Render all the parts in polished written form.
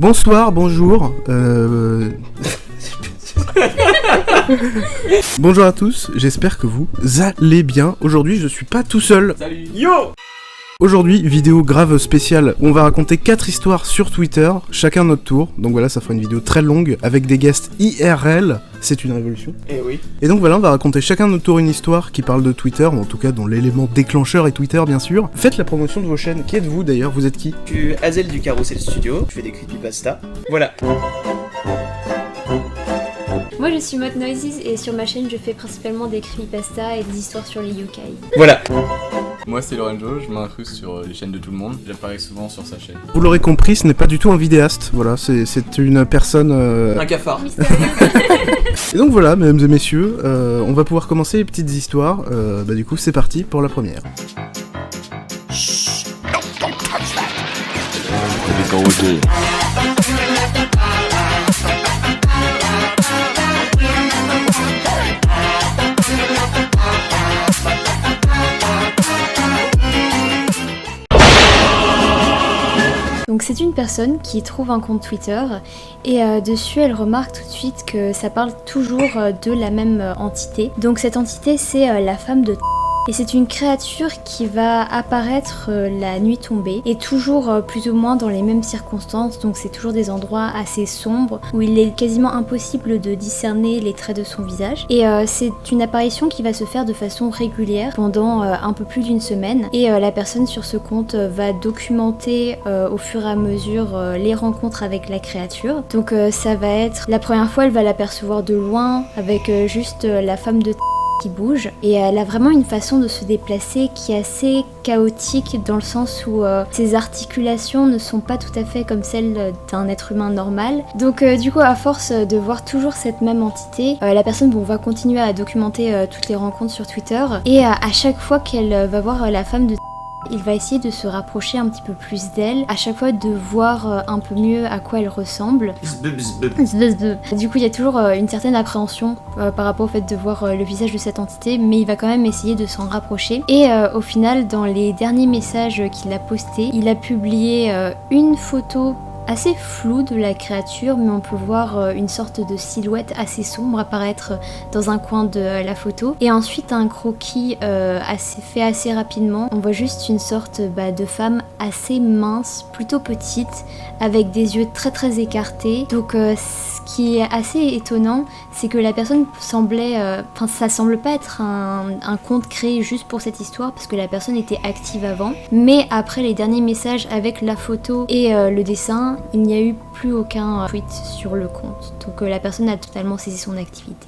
Bonsoir, bonjour. Bonjour à tous, j'espère que vous allez bien. Aujourd'hui, je suis pas tout seul. Salut. Yo. Aujourd'hui, vidéo grave spéciale où on va raconter 4 histoires sur Twitter, chacun notre tour. Donc voilà, ça fera une vidéo très longue avec des guests IRL. C'est une révolution. Eh oui. Et donc voilà, on va raconter chacun notre tour une histoire qui parle de Twitter, ou en tout cas dont l'élément déclencheur est Twitter bien sûr. Faites la promotion de vos chaînes. Qui êtes-vous d'ailleurs? Vous êtes qui? Je suis Hazel du Carousel Studio, je fais des creepypasta. Voilà. Moi je suis Mod Noises et sur ma chaîne je fais principalement des creepypasta et des histoires sur les yokai. Voilà. Moi c'est Lorenzo, je m'incruste sur les chaînes de tout le monde, j'apparais souvent sur sa chaîne. Vous l'aurez compris, ce n'est pas du tout un vidéaste, voilà, c'est une personne... Un cafard. Et donc voilà, mesdames et messieurs, on va pouvoir commencer les petites histoires, du coup c'est parti pour la première. Donc c'est une personne qui trouve un compte Twitter et dessus elle remarque tout de suite que ça parle toujours de la même entité. Donc cette entité c'est la femme de et c'est une créature qui va apparaître la nuit tombée et toujours plus ou moins dans les mêmes circonstances, donc c'est toujours des endroits assez sombres où il est quasiment impossible de discerner les traits de son visage et c'est une apparition qui va se faire de façon régulière pendant un peu plus d'une semaine et la personne sur ce compte va documenter au fur et à mesure les rencontres avec la créature. Donc ça va être la première fois elle va l'apercevoir de loin avec juste la femme de qui bouge et elle a vraiment une façon de se déplacer qui est assez chaotique dans le sens où ses articulations ne sont pas tout à fait comme celles d'un être humain normal. Donc du coup à force de voir toujours cette même entité, la personne va continuer à documenter toutes les rencontres sur Twitter et à chaque fois qu'elle va voir la femme de il va essayer de se rapprocher un petit peu plus d'elle, à chaque fois de voir un peu mieux à quoi elle ressemble. Du coup il y a toujours une certaine appréhension par rapport au fait de voir le visage de cette entité, mais il va quand même essayer de s'en rapprocher. Et au final, dans les derniers messages qu'il a postés, il a publié une photo assez floue de la créature, mais on peut voir une sorte de silhouette assez sombre apparaître dans un coin de la photo. Et ensuite un croquis fait assez rapidement. On voit juste une sorte de femme assez mince, plutôt petite, avec des yeux très très écartés. Donc ce qui est assez étonnant, c'est que la personne semblait... ça semble pas être un compte créé juste pour cette histoire, parce que la personne était active avant. Mais après les derniers messages avec la photo et le dessin, il n'y a eu plus aucun tweet sur le compte. Donc la personne a totalement cessé son activité.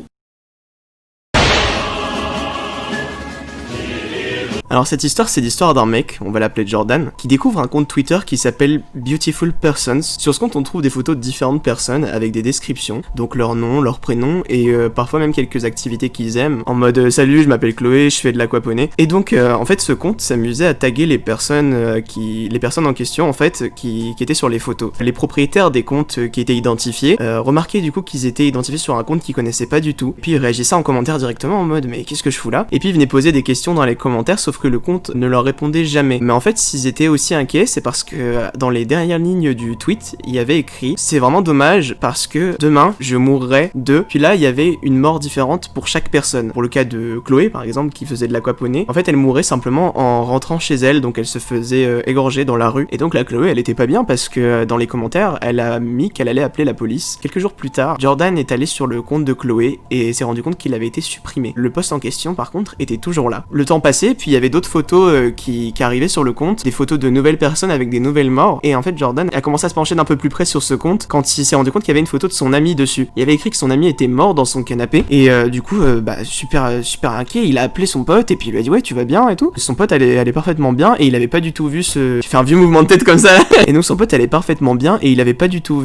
Alors cette histoire, c'est l'histoire d'un mec, on va l'appeler Jordan, qui découvre un compte Twitter qui s'appelle Beautiful Persons. Sur ce compte, on trouve des photos de différentes personnes avec des descriptions, donc leur nom, leur prénom et parfois même quelques activités qu'ils aiment, en mode salut, je m'appelle Chloé, je fais de l'aquaponie. Et donc en fait, ce compte s'amusait à taguer les personnes en question en fait qui étaient sur les photos. Les propriétaires des comptes qui étaient identifiés remarquaient du coup qu'ils étaient identifiés sur un compte qu'ils connaissaient pas du tout. Puis ils réagissaient en commentaire directement en mode mais qu'est-ce que je fous là? Et puis ils venaient poser des questions dans les commentaires, sauf que le compte ne leur répondait jamais. Mais en fait, s'ils étaient aussi inquiets, c'est parce que dans les dernières lignes du tweet, il y avait écrit: c'est vraiment dommage parce que demain, je mourrai de... Puis là, il y avait une mort différente pour chaque personne. Pour le cas de Chloé, par exemple, qui faisait de l'aquaponie, en fait, elle mourait simplement en rentrant chez elle, donc elle se faisait égorger dans la rue. Et donc la Chloé, elle était pas bien parce que dans les commentaires, elle a mis qu'elle allait appeler la police. Quelques jours plus tard, Jordan est allé sur le compte de Chloé et s'est rendu compte qu'il avait été supprimé. Le post en question, par contre, était toujours là. Le temps passait, puis il y avait d'autres photos qui arrivaient sur le compte, des photos de nouvelles personnes avec des nouvelles morts, et en fait Jordan a commencé à se pencher d'un peu plus près sur ce compte quand il s'est rendu compte qu'il y avait une photo de son ami dessus. Il avait écrit que son ami était mort dans son canapé, et du coup super inquiet, il a appelé son pote et puis il lui a dit ouais tu vas bien et tout. Son pote allait parfaitement bien et il avait pas du tout vu il fait un vieux mouvement de tête comme ça et donc son pote allait parfaitement bien et il avait pas du tout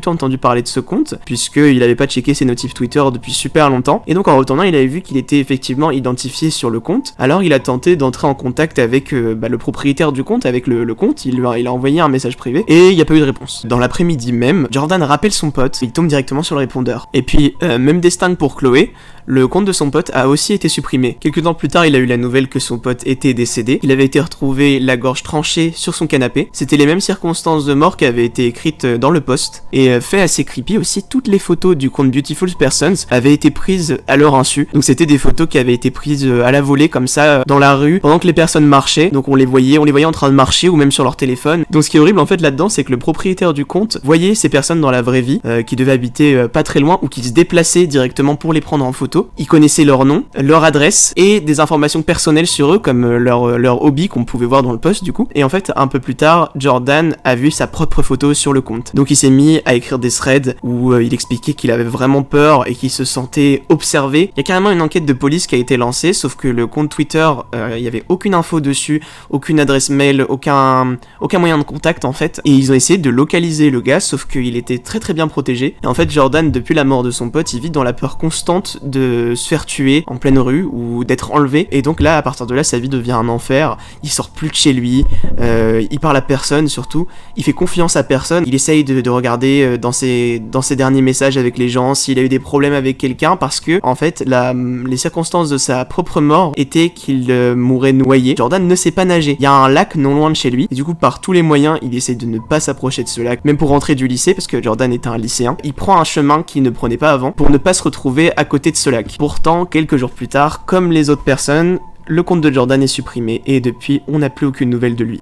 entendu parler de ce compte puisqu'il avait pas checké ses notifs Twitter depuis super longtemps, et donc en retournant il avait vu qu'il était effectivement identifié sur le compte. Alors il a tenté d'entrer en contact avec le propriétaire du compte, avec le compte, il a envoyé un message privé et il n'y a pas eu de réponse. Dans l'après-midi même, Jordan rappelle son pote, il tombe directement sur le répondeur. Et puis, même destin pour Chloé, le compte de son pote a aussi été supprimé. Quelques temps plus tard, il a eu la nouvelle que son pote était décédé. Il avait été retrouvé la gorge tranchée sur son canapé. C'était les mêmes circonstances de mort qui avaient été écrites dans le post. Et fait assez creepy aussi, toutes les photos du compte Beautiful Persons avaient été prises à leur insu. Donc c'était des photos qui avaient été prises à la volée comme ça dans la rue pendant que les personnes marchaient. Donc on les voyait en train de marcher ou même sur leur téléphone. Donc ce qui est horrible en fait là-dedans, c'est que le propriétaire du compte voyait ces personnes dans la vraie vie qui devaient habiter pas très loin ou qui se déplaçaient directement pour les prendre en photo. Il connaissait leur nom, leur adresse et des informations personnelles sur eux comme leur hobby qu'on pouvait voir dans le post du coup. Et en fait un peu plus tard, Jordan a vu sa propre photo sur le compte. Donc il s'est mis à écrire des threads où il expliquait qu'il avait vraiment peur et qu'il se sentait observé. Il y a carrément une enquête de police qui a été lancée, sauf que le compte Twitter, il y avait aucune info dessus, aucune adresse mail, aucun moyen de contact en fait. Et ils ont essayé de localiser le gars, sauf qu'il était très très bien protégé. Et en fait Jordan, depuis la mort de son pote, il vit dans la peur constante de se faire tuer en pleine rue ou d'être enlevé. Et donc là, à partir de là, sa vie devient un enfer. Il sort plus de chez lui, il parle à personne surtout, il fait confiance à personne. Il essaye de regarder dans ses derniers messages avec les gens s'il a eu des problèmes avec quelqu'un, parce que en fait les circonstances de sa propre mort étaient qu'il mourrait noyé. Jordan ne sait pas nager. Il y a un lac non loin de chez lui et du coup par tous les moyens il essaie de ne pas s'approcher de ce lac, même pour rentrer du lycée parce que Jordan était un lycéen. Il prend un chemin qu'il ne prenait pas avant pour ne pas se retrouver à côté de ce lac. Pourtant quelques jours plus tard, comme les autres personnes, le compte de Jordan est supprimé et depuis on n'a plus aucune nouvelle de lui.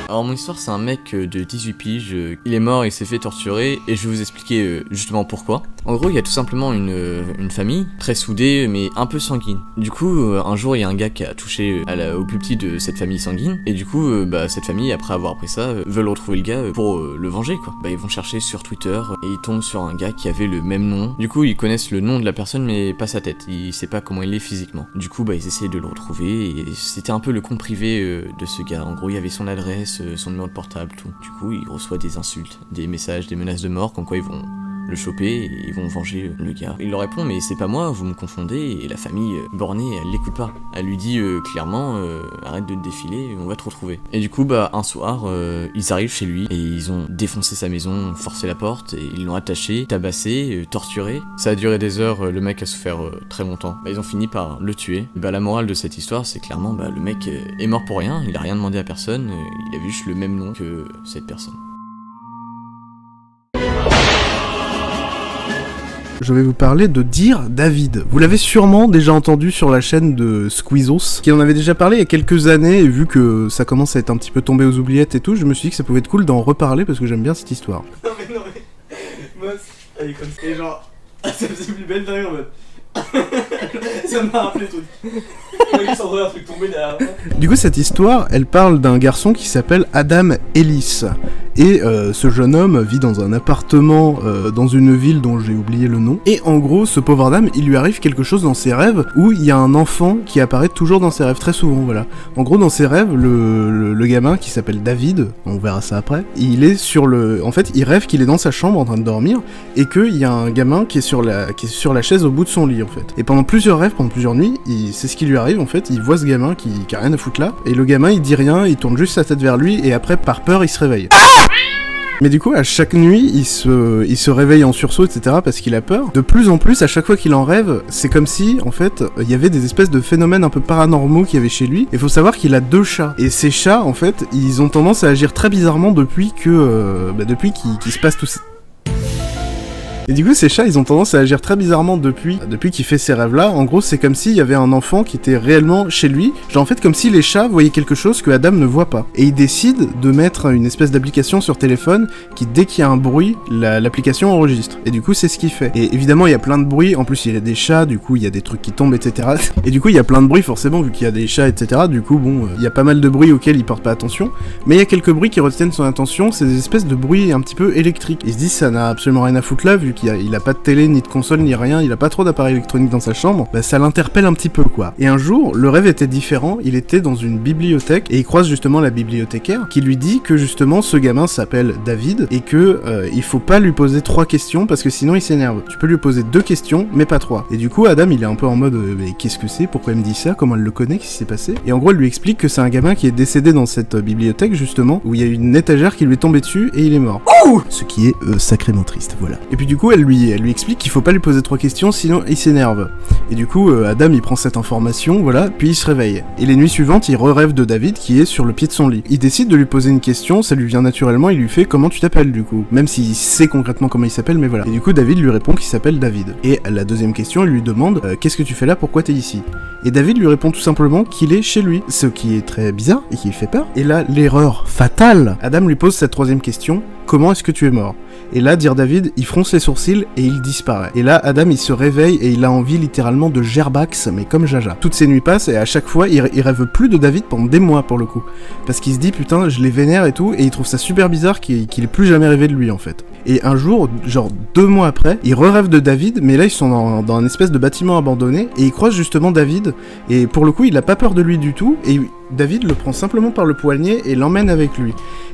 Alors mon histoire, c'est un mec de 18 piges, il est mort, il s'est fait torturer, et je vais vous expliquer justement pourquoi. En gros, il y a tout simplement une famille, très soudée, mais un peu sanguine. Du coup, un jour, il y a un gars qui a touché au plus petit de cette famille sanguine, et du coup, cette famille, après avoir appris ça, veulent retrouver le gars pour le venger, quoi. Ils vont chercher sur Twitter, et ils tombent sur un gars qui avait le même nom. Du coup, ils connaissent le nom de la personne, mais pas sa tête, ils savent pas comment il est physiquement. Du coup, ils essayent de le retrouver, et c'était un peu le compte privé de ce gars. En gros, il y avait son adresse, son numéro de portable, tout. Du coup, il reçoit des insultes, des messages, des menaces de mort, comme quoi ils vont le choper et ils vont venger le gars. Il leur répond, mais c'est pas moi, vous me confondez, et la famille bornée, elle l'écoute pas. Elle lui dit clairement, arrête de te défiler, on va te retrouver. Et du coup, un soir, ils arrivent chez lui et ils ont défoncé sa maison, forcé la porte, et ils l'ont attaché, tabassé, torturé. Ça a duré des heures, le mec a souffert très longtemps. Ils ont fini par le tuer. La morale de cette histoire, c'est clairement, le mec est mort pour rien, il a rien demandé à personne, il avait juste le même nom que cette personne. Je vais vous parler de Dear David. Vous l'avez sûrement déjà entendu sur la chaîne de Squeezos, qui en avait déjà parlé il y a quelques années, et vu que ça commence à être un petit peu tombé aux oubliettes et tout, je me suis dit que ça pouvait être cool d'en reparler parce que j'aime bien cette histoire. Non mais, moi, elle est comme ça, et genre, ça faisait plus belle derrière en mode... ça m'a rappelé tout. Il s'en un truc tombé derrière. Du coup, cette histoire, elle parle d'un garçon qui s'appelle Adam Ellis. Et ce jeune homme vit dans un appartement dans une ville dont j'ai oublié le nom. Et en gros, ce pauvre Adam, il lui arrive quelque chose dans ses rêves où il y a un enfant qui apparaît toujours dans ses rêves, très souvent, voilà. En gros, dans ses rêves, le gamin qui s'appelle David, on verra ça après, il est sur le... En fait, il rêve qu'il est dans sa chambre en train de dormir et qu'il y a un gamin qui est sur la chaise au bout de son lit, en fait. Et pendant plusieurs rêves, pendant plusieurs nuits, c'est ce qui lui arrive, en fait. Il voit ce gamin qui a rien à foutre là. Et le gamin, il dit rien, il tourne juste sa tête vers lui et après, par peur, il se réveille. Mais du coup, à chaque nuit, il se réveille en sursaut, etc. parce qu'il a peur. De plus en plus, à chaque fois qu'il en rêve, c'est comme si, en fait, il y avait des espèces de phénomènes un peu paranormaux qu'il y avait chez lui. Il faut savoir qu'il a 2 chats. Et ces chats, en fait, ils ont tendance à agir très bizarrement depuis qu'il se passe tout ça. Et du coup, ces chats, ils ont tendance à agir très bizarrement depuis qu'il fait ces rêves-là. En gros, c'est comme s'il y avait un enfant qui était réellement chez lui. Genre, en fait, comme si les chats voyaient quelque chose que Adam ne voit pas. Et il décide de mettre une espèce d'application sur téléphone qui, dès qu'il y a un bruit, l'application enregistre. Et du coup, c'est ce qu'il fait. Et évidemment, il y a plein de bruits. En plus, il y a des chats, du coup, il y a des trucs qui tombent, etc. Et du coup, il y a plein de bruits, forcément, vu qu'il y a des chats, etc. Du coup, bon, il y a pas mal de bruits auxquels il porte pas attention. Mais il y a quelques bruits qui retiennent son attention. C'est des espèces de bruits un petit peu électriques. Il se dit, ça n'a absolument rien à foutre là, vu qu'il a pas de télé, ni de console, ni rien, il a pas trop d'appareils électroniques dans sa chambre, ça l'interpelle un petit peu, quoi. Et un jour, le rêve était différent, il était dans une bibliothèque, et il croise justement la bibliothécaire, qui lui dit que justement, ce gamin s'appelle David, et que il faut pas lui poser 3 questions, parce que sinon il s'énerve. Tu peux lui poser 2 questions, mais pas 3. Et du coup, Adam, il est un peu en mode, mais qu'est-ce que c'est? Pourquoi elle me dit ça? Comment elle le connaît? Qu'est-ce qui s'est passé? Et en gros, elle lui explique que c'est un gamin qui est décédé dans cette bibliothèque, justement, où il y a une étagère qui lui est tombée dessus, et il est mort. Ce qui est sacrément triste, voilà. Et puis du coup, coup, elle lui explique qu'il faut pas lui poser 3 questions, sinon il s'énerve. Et du coup, Adam, il prend cette information, voilà, puis il se réveille. Et les nuits suivantes, il rêve de David qui est sur le pied de son lit. Il décide de lui poser une question, ça lui vient naturellement, il lui fait comment tu t'appelles du coup. Même s'il sait concrètement comment il s'appelle, mais voilà. Et du coup, David lui répond qu'il s'appelle David. Et la deuxième question, elle lui demande qu'est-ce que tu fais là, pourquoi t'es ici? Et David lui répond tout simplement qu'il est chez lui, ce qui est très bizarre et qui lui fait peur. Et là, l'erreur fatale, Adam lui pose cette troisième question, comment est-ce que tu es mort? Et là, dire David, il fronce les sourcils et il disparaît. Et là, Adam, il se réveille et il a envie littéralement de gerbax, mais comme Jaja. Toutes ces nuits passent et à chaque fois, il rêve plus de David pendant des mois pour le coup. Parce qu'il se dit, putain, je les vénère et tout, et il trouve ça super bizarre qu'il ait plus jamais rêvé de lui en fait. Et un jour, genre 2 mois après, il rêve de David, mais là, ils sont dans un espèce de bâtiment abandonné, et il croise justement David, et pour le coup, il a pas peur de lui du tout, et David le prend simplement par le poignet et l'emmène avec lui.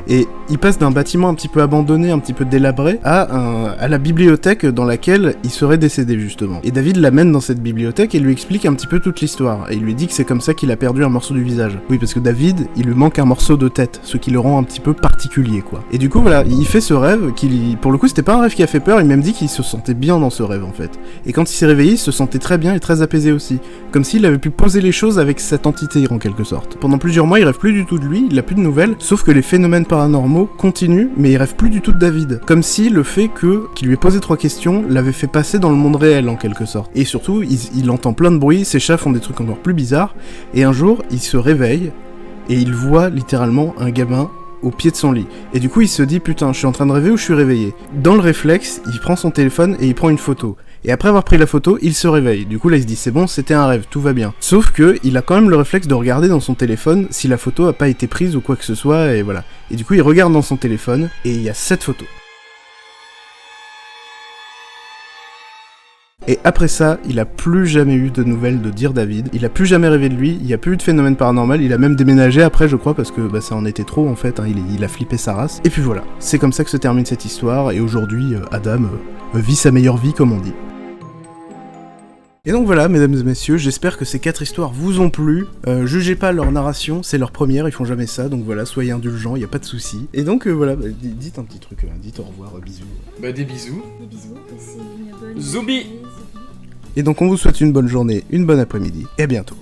Et il passe d'un bâtiment un petit peu abandonné, un petit peu délabré, à la bibliothèque dans laquelle il serait décédé justement. Et David l'amène dans cette bibliothèque et lui explique un petit peu toute l'histoire. Et il lui dit que c'est comme ça qu'il a perdu un morceau du visage. Oui, parce que David, il lui manque un morceau de tête, ce qui le rend un petit peu particulier, quoi. Et du coup, voilà, il fait ce rêve pour le coup, c'était pas un rêve qui a fait peur, il m'a même dit qu'il se sentait bien dans ce rêve en fait. Et quand il s'est réveillé, il se sentait très bien et très apaisé aussi. Comme s'il avait pu poser les choses avec cette entité en quelque sorte. Pendant plusieurs mois, il rêve plus du tout de lui, il a plus de nouvelles, sauf que les phénomènes paranormaux continuent, mais il rêve plus du tout de David. Comme si le fait qu'il lui ait posé 3 questions l'avait fait passer dans le monde réel en quelque sorte. Et surtout, il entend plein de bruits, ses chats font des trucs encore plus bizarres, et un jour, il se réveille, et il voit littéralement un gamin au pied de son lit. Et du coup, il se dit, putain, je suis en train de rêver ou je suis réveillé? Dans le réflexe, il prend son téléphone et il prend une photo. Et après avoir pris la photo, il se réveille. Du coup, là, il se dit, c'est bon, c'était un rêve, tout va bien. Sauf que, il a quand même le réflexe de regarder dans son téléphone si la photo a pas été prise ou quoi que ce soit, et voilà. Et du coup, il regarde dans son téléphone, et il y a cette photo. Et après ça, il a plus jamais eu de nouvelles de Dear David, il a plus jamais rêvé de lui, il y a plus eu de phénomène paranormal, il a même déménagé après je crois parce que ça en était trop en fait, hein, il a flippé sa race. Et puis voilà, c'est comme ça que se termine cette histoire, et aujourd'hui Adam vit sa meilleure vie comme on dit. Et donc voilà, mesdames et messieurs, j'espère que ces 4 histoires vous ont plu. Jugez pas leur narration, c'est leur première, ils font jamais ça, donc voilà, soyez indulgents, y a pas de souci. Et donc voilà, dites un petit truc, dites au revoir, bisous. Bah des bisous. Des bisous, passez une bonne Zoubi. journée, Et donc on vous souhaite une bonne journée, une bonne après-midi, et à bientôt.